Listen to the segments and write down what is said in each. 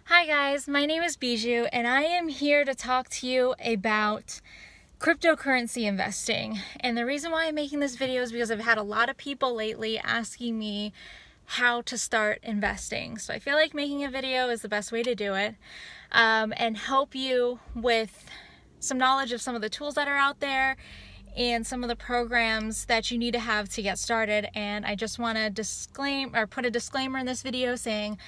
Hi guys, my name is Bijou and I am here to talk to you about cryptocurrency investing. And the reason why I'm making this video is because I've had a lot of people lately asking me how to start investing. So I feel like making a video is the best way to do it and help you with some knowledge of some of the tools that are out there and some of the programs that you need to have to get started. And I just want to put a disclaimer in this video saying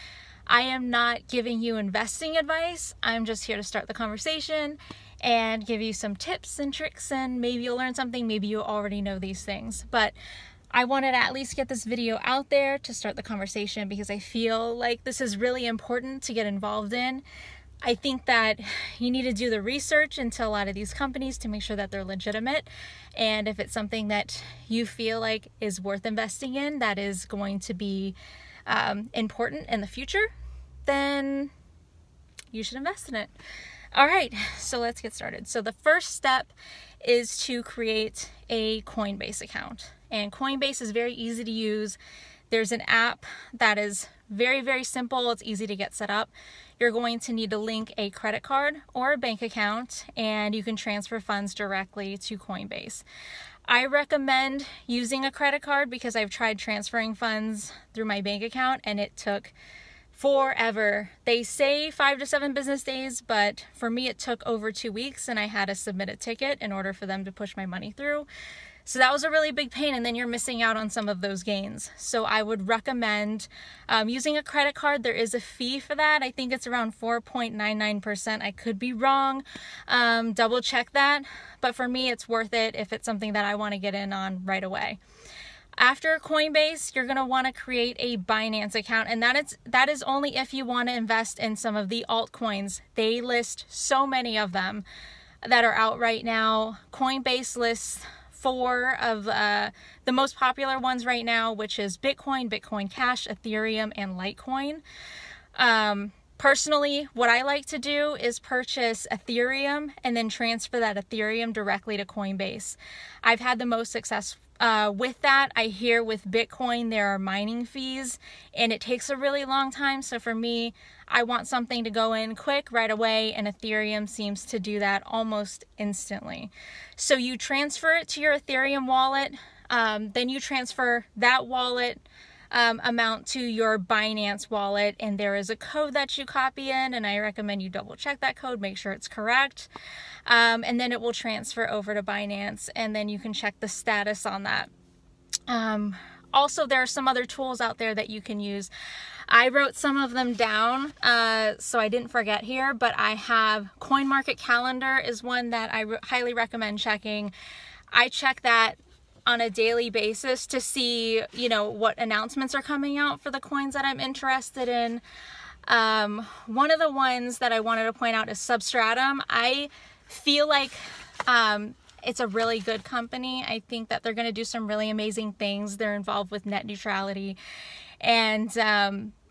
I am not giving you investing advice. I'm just here to start the conversation and give you some tips and tricks, and maybe you'll learn something, maybe you already know these things. But I wanted to at least get this video out there to start the conversation because I feel like this is really important to get involved in. I think that you need to do the research into a lot of these companies to make sure that they're legitimate. And if it's something that you feel like is worth investing in, that is going to be important in the future, then you should invest in it. All right, so let's get started. So the first step is to create a Coinbase account. And Coinbase is very easy to use. There's an app that is very, very simple. It's easy to get set up. You're going to need to link a credit card or a bank account, and you can transfer funds directly to Coinbase. I recommend using a credit card because I've tried transferring funds through my bank account and it took forever. They say 5 to 7 business days, but for me it took over 2 weeks and I had to submit a ticket in order for them to push my money through. So that was a really big pain, and then you're missing out on some of those gains. So I would recommend using a credit card. There is a fee for that. I think it's around 4.99%. I could be wrong. Double check that. But for me, it's worth it if it's something that I want to get in on right away. After Coinbase, you're going to want to create a Binance account, and that is only if you want to invest in some of the altcoins. They list so many of them that are out right now. Coinbase lists 4 of the most popular ones right now, which is Bitcoin, Bitcoin Cash, Ethereum, and Litecoin. Personally, what I like to do is purchase Ethereum and then transfer that Ethereum directly to Coinbase. I've had the most success with that. I hear with Bitcoin there are mining fees and it takes a really long time. So for me, I want something to go in quick right away, and Ethereum seems to do that almost instantly. So you transfer it to your Ethereum wallet, then you transfer that wallet amount to your Binance wallet, and there is a code that you copy in, and I recommend you double check that code, make sure it's correct, and then it will transfer over to Binance, and then you can check the status on that. Also, there are some other tools out there that you can use. I wrote some of them down so I didn't forget here, but I have CoinMarketCalendar is one that I highly recommend checking. I check that on a daily basis to see, what announcements are coming out for the coins that I'm interested in. One of the ones that I wanted to point out is Substratum. I feel like it's a really good company. I think that they're going to do some really amazing things. They're involved with net neutrality, and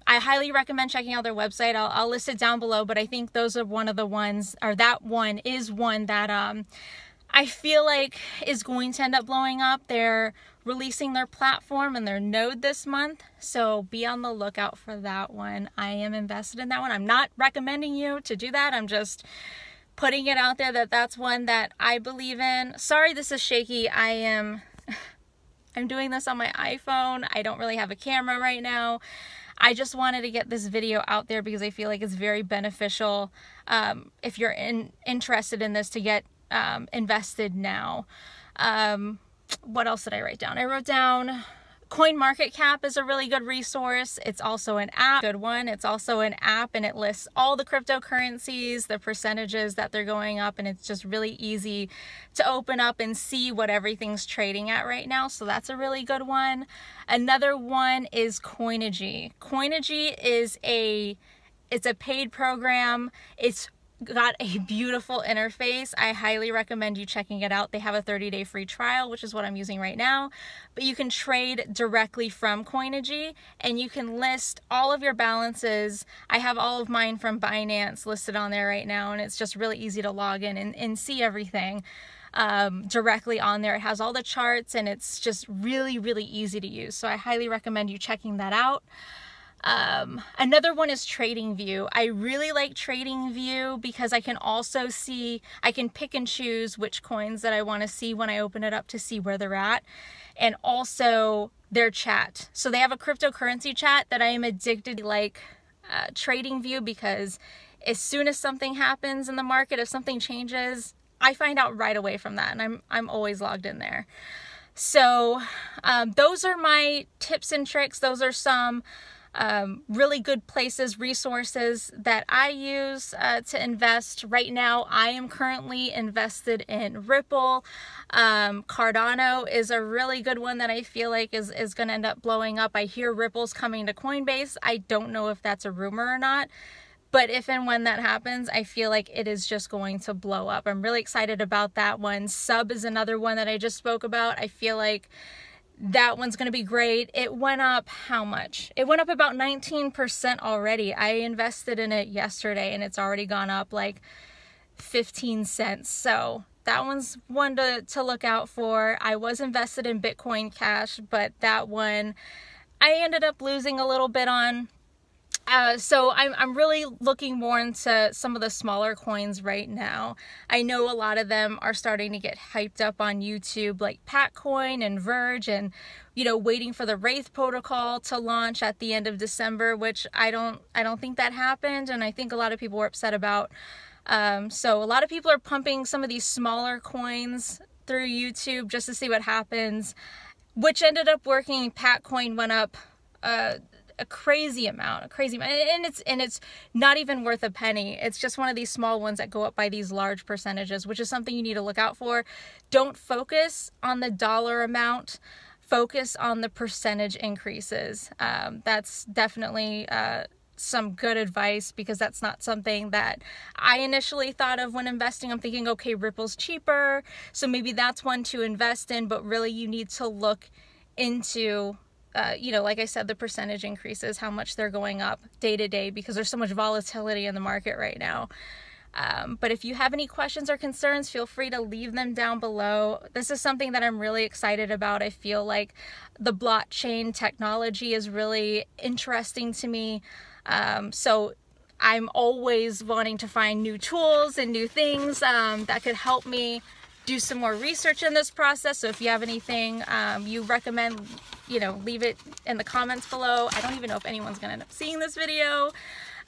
I highly recommend checking out their website. I'll list it down below, but I think those are one of the ones, or that one is one that I feel like is going to end up blowing up. They're releasing their platform and their node this month, so be on the lookout for that one. I am invested in that one. I'm not recommending you to do that. I'm just putting it out there that that's one that I believe in. Sorry, this is shaky. I'm doing this on my iPhone. I don't really have a camera right now. I just wanted to get this video out there because I feel like it's very beneficial if you're interested in this to get invested now. What else did I write down? I wrote down CoinMarketCap is a really good resource. It's also an app, good one. It's also an app, and it lists all the cryptocurrencies, the percentages that they're going up, and it's just really easy to open up and see what everything's trading at right now. So that's a really good one. Another one is Coinigy. Coinigy is it's a paid program. It's got a beautiful interface. I highly recommend you checking it out. They have a 30-day free trial, which is what I'm using right now, but you can trade directly from Coinigy and you can list all of your balances. I have all of mine from Binance listed on there right now, and it's just really easy to log in and see everything directly on there. It has all the charts and it's just really, really easy to use. So I highly recommend you checking that out. Another one is TradingView. I really like TradingView because I can also see, I can pick and choose which coins that I want to see when I open it up to see where they're at, and also their chat. So they have a cryptocurrency chat that I am addicted to, like TradingView, because as soon as something happens in the market, if something changes, I find out right away from that, and I'm always logged in there. So those are my tips and tricks. Those are some really good places, resources that I use to invest. Right now, I am currently invested in Ripple. Cardano is a really good one that I feel like is going to end up blowing up. I hear Ripple's coming to Coinbase. I don't know if that's a rumor or not, but if and when that happens, I feel like it is just going to blow up. I'm really excited about that one. Sub is another one that I just spoke about. I feel like that one's going to be great. It went up how much? It went up about 19% already. I invested in it yesterday and it's already gone up like 15 cents. So that one's one to look out for. I was invested in Bitcoin Cash, but that one I ended up losing a little bit on. So I'm really looking more into some of the smaller coins right now. I know a lot of them are starting to get hyped up on YouTube, like Patcoin and Verge, and waiting for the Wraith protocol to launch at the end of December, which I don't think that happened, and I think a lot of people were upset about. So a lot of people are pumping some of these smaller coins through YouTube just to see what happens, which ended up working. Patcoin went up a crazy amount, and it's not even worth a penny. It's just one of these small ones that go up by these large percentages, which is something you need to look out for. Don't focus on the dollar amount, focus on the percentage increases. That's definitely some good advice, because that's not something that I initially thought of when investing. I'm thinking, okay, Ripple's cheaper, so maybe that's one to invest in, but really you need to look into like I said, the percentage increases, how much they're going up day to day, because there's so much volatility in the market right now. But if you have any questions or concerns, feel free to leave them down below. This is something that I'm really excited about. I feel like the blockchain technology is really interesting to me. So I'm always wanting to find new tools and new things that could help me do some more research in this process. So if you have anything you recommend, leave it in the comments below. I don't even know if anyone's gonna end up seeing this video.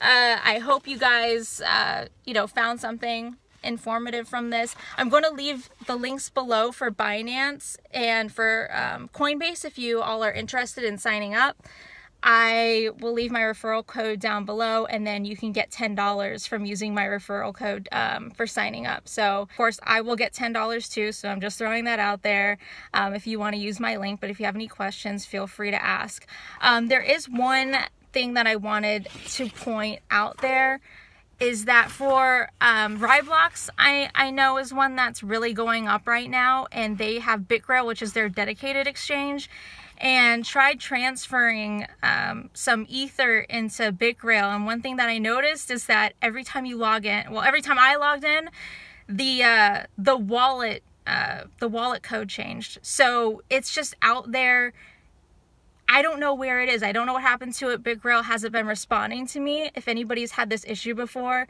I hope you guys, found something informative from this. I'm going to leave the links below for Binance and for Coinbase if you all are interested in signing up. I will leave my referral code down below, and then you can get $10 from using my referral code for signing up. So, of course, I will get $10 too, so I'm just throwing that out there if you want to use my link. But if you have any questions, feel free to ask. There is one thing that I wanted to point out there, is that for Ryblox, I know is one that's really going up right now, and they have Referral, which is their dedicated exchange, and tried transferring some Ether into Referral. And one thing that I noticed is that every time you log in, every time I logged in, the wallet code changed. So it's just out there. I don't know where it is. I don't know what happened to it. Referral hasn't been responding to me. If anybody's had this issue before,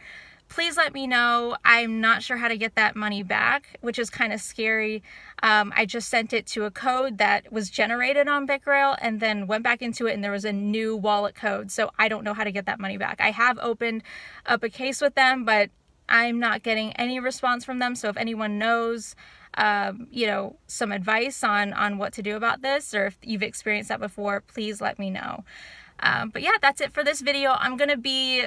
please let me know. I'm not sure how to get that money back, which is kind of scary. I just sent it to a code that was generated on Referral and then went back into it, and there was a new wallet code. So I don't know how to get that money back. I have opened up a case with them, but I'm not getting any response from them. So if anyone knows, some advice on what to do about this, or if you've experienced that before, please let me know. But yeah, that's it for this video. I'm going to be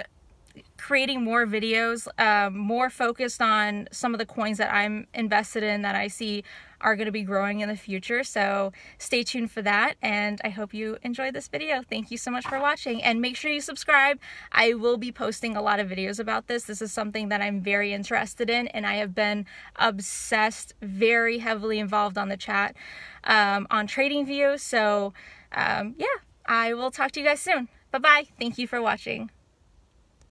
creating more videos, more focused on some of the coins that I'm invested in that I see are going to be growing in the future. So stay tuned for that, and I hope you enjoyed this video. Thank you so much for watching, and make sure you subscribe. I will be posting a lot of videos about this. This is something that I'm very interested in, and I have been obsessed, very heavily involved on the chat on TradingView. So yeah, I will talk to you guys soon. Bye-bye. Thank you for watching.